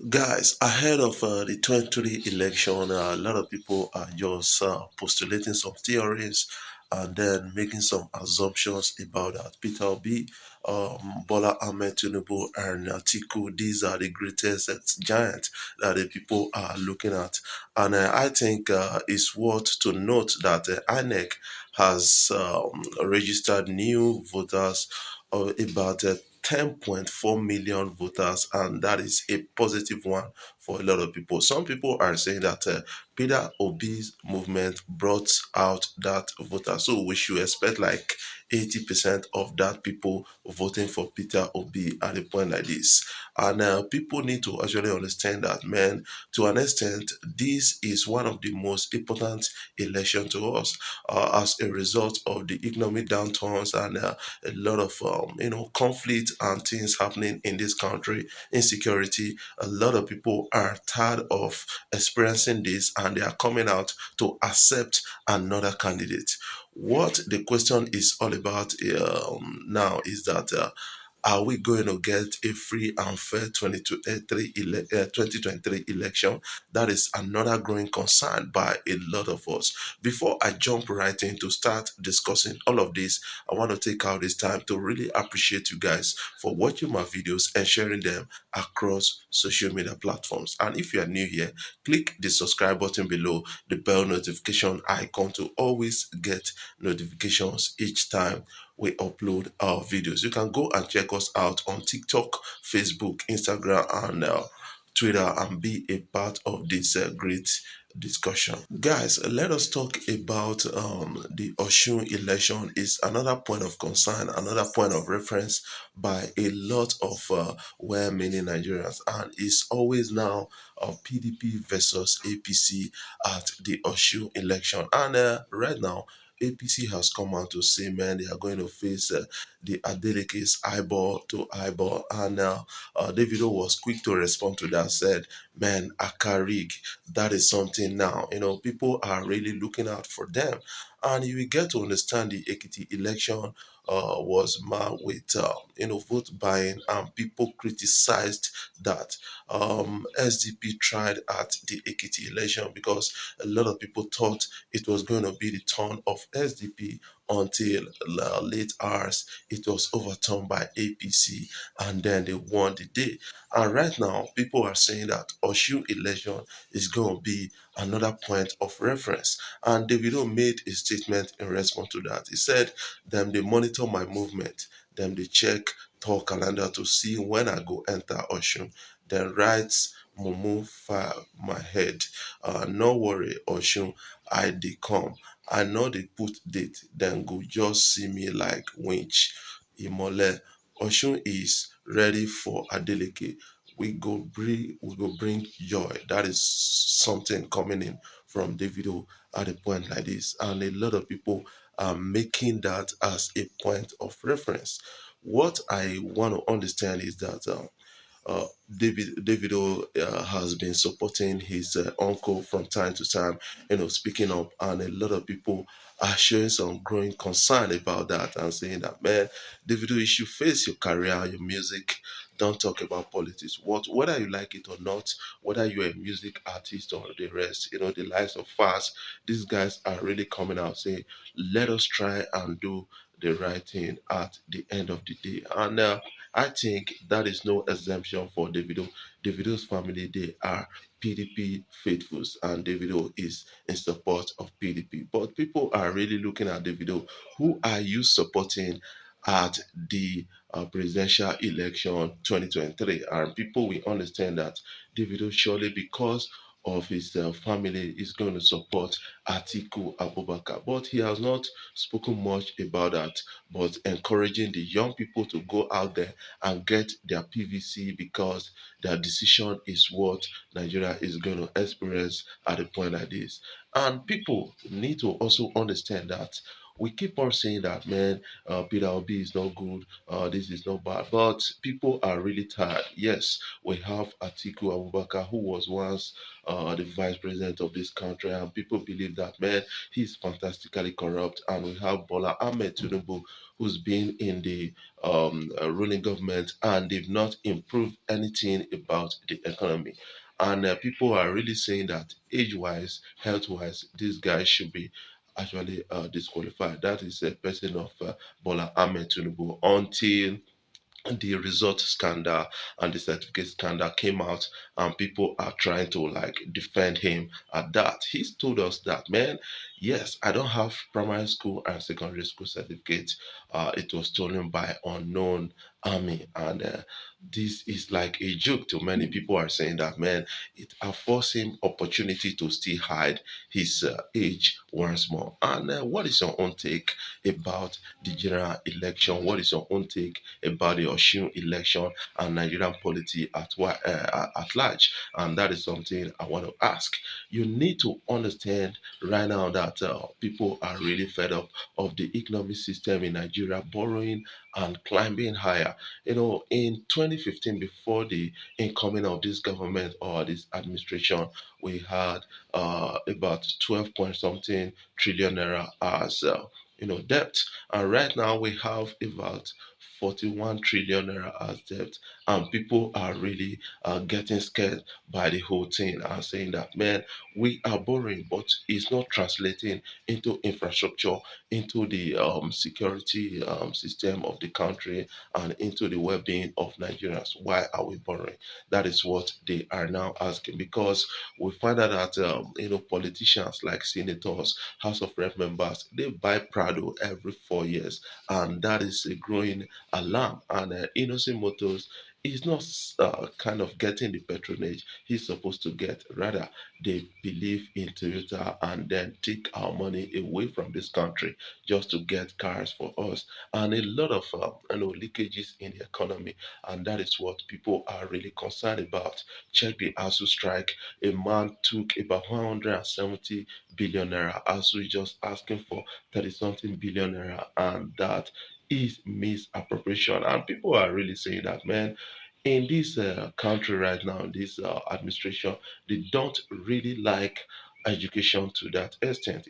Guys, ahead of the 2023 election, a lot of people are just postulating some theories and then making some assumptions about that. Peter Obi, Bola Ahmed Tinubu, and Atiku, these are the greatest giants that the people are looking at. And I think it's worth to note that INEC has registered new voters of about 10.4 million voters, and that is a positive one for a lot of people. Some people are saying that Peter Obi's movement brought out that voter, so we should expect like 80% of that people voting for Peter Obi at a point like this. And people need to actually understand that, man, to an extent, this is one of the most important election to us as a result of the economic downturns and a lot of conflict and things happening in this country, insecurity. A lot of people are tired of experiencing this and they are coming out to accept another candidate. What the question is all about now is that are we going to get a free and fair 2023 election? That is another growing concern by a lot of us. Before I jump right in to start discussing all of this, I want to take out this time to really appreciate you guys for watching my videos and sharing them across social media platforms. And if you are new here, click the subscribe button below, the bell notification icon to always get notifications each time we upload our videos. You can go and check us out on TikTok, Facebook, Instagram, and Twitter and be a part of this great discussion. Guys, let us talk about the Osun election. Is another point of concern, another point of reference by a lot of well-meaning Nigerians, and it's always now PDP versus APC at the Osun election. And right now, APC has come out to say, man, they are going to face the Adeleke's eyeball to eyeball. And Davido was quick to respond to that, said, man, Akarig, that is something now. People are really looking out for them. And you will get to understand the Ekiti election was marked with, vote buying, and people criticized that. SDP tried at the Ekiti election because a lot of people thought it was going to be the turn of SDP until late hours. It was overturned by APC and then they won the day. And right now, people are saying that Osun election is going to be another point of reference. And Davido made a statement in response to that. He said, them they monitor my movement, them they check tour calendar to see when I go enter Osun. Then writes Mumu fire my head. No worry, Osun, I dey come. I know they put date, then go just see me like winch. Imole, Osun is ready for Adeleke. We go bring joy. That is something coming in from Davido at a point like this, and a lot of people are making that as a point of reference. What I want to understand is that Davido has been supporting his uncle from time to time, speaking up, and a lot of people are showing some growing concern about that and saying that, man, Davido, you should face your career, your music. Don't talk about politics. Whether you like it or not, whether you're a music artist or the rest, the likes of Fast, these guys are really coming out saying, let us try and do the right thing at the end of the day. And I think that is no exemption for Davido. Davido's family, they are PDP faithfuls, and Davido is in support of PDP. But people are really looking at Davido. Who are you supporting at the presidential election 2023? And people will understand that Davido surely, because of his family, is going to support Atiku Abubakar. But he has not spoken much about that, but encouraging the young people to go out there and get their PVC because their decision is what Nigeria is going to experience at a point like this. And people need to also understand that We keep on saying that, man, Peter Obi is not good, this is not bad, but people are really tired. Yes, we have Atiku Abubakar, who was once the vice president of this country, and people believe that, man, he's fantastically corrupt. And we have Bola Ahmed Tinubu, who's been in the ruling government, and they've not improved anything about the economy. And people are really saying that age-wise, health-wise, these guys should be actually disqualified. That is a person of Bola Ahmed Tinubu until the result scandal and the certificate scandal came out, and people are trying to like defend him at that. He's told us that, man, yes, I don't have primary school and secondary school certificate. It was stolen by unknown army, and this is like a joke to many people. Are saying that, man, it affords him opportunity to still hide his age once more. And what is your own take about the general election? What is your own take about the Osun election and Nigerian polity at large? And that is something I want to ask. You need to understand right now that people are really fed up of the economic system in Nigeria, borrowing and climbing higher. In 2015, before the incoming of this government or this administration, we had about 12 point something trillion naira as debt, and right now we have about 41 trillion naira as debt, and people are really getting scared by the whole thing and saying that, man, we are borrowing, but it's not translating into infrastructure, into the security system of the country, and into the well-being of Nigerians. Why are we borrowing? That is what they are now asking, because we find out that politicians like senators, House of Rep members, they buy Prado every 4 years, and that is a growing alarm. And Innocent Motors is not kind of getting the patronage he's supposed to get. Rather, they believe in Toyota and then take our money away from this country just to get cars for us, and a lot of leakages in the economy, and that is what people are really concerned about. Check the ASU strike. A man took about 170 billion naira. ASU is just asking for 30 something billion naira, and that is misappropriation. And people are really saying that, man, in this country right now, this administration, they don't really like education to that extent.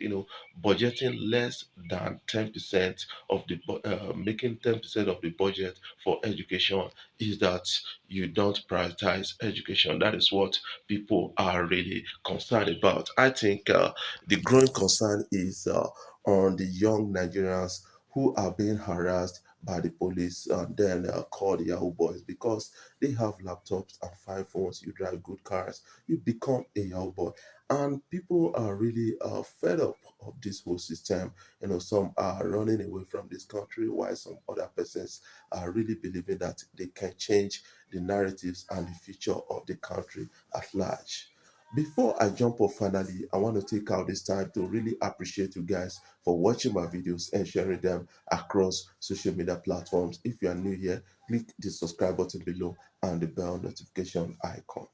Budgeting less than 10% of the making 10% of the budget for education is that you don't prioritize education. That is what people are really concerned about. I think the growing concern is on the young Nigerians who are being harassed by the police and then called Yahoo boys because they have laptops and 5 phones. You drive good cars, you become a Yahoo boy. And people are really fed up of this whole system. Some are running away from this country, while some other persons are really believing that they can change the narratives and the future of the country at large. Before I jump off, finally, I want to take out this time to really appreciate you guys for watching my videos and sharing them across social media platforms. If you are new here, click the subscribe button below and the bell notification icon.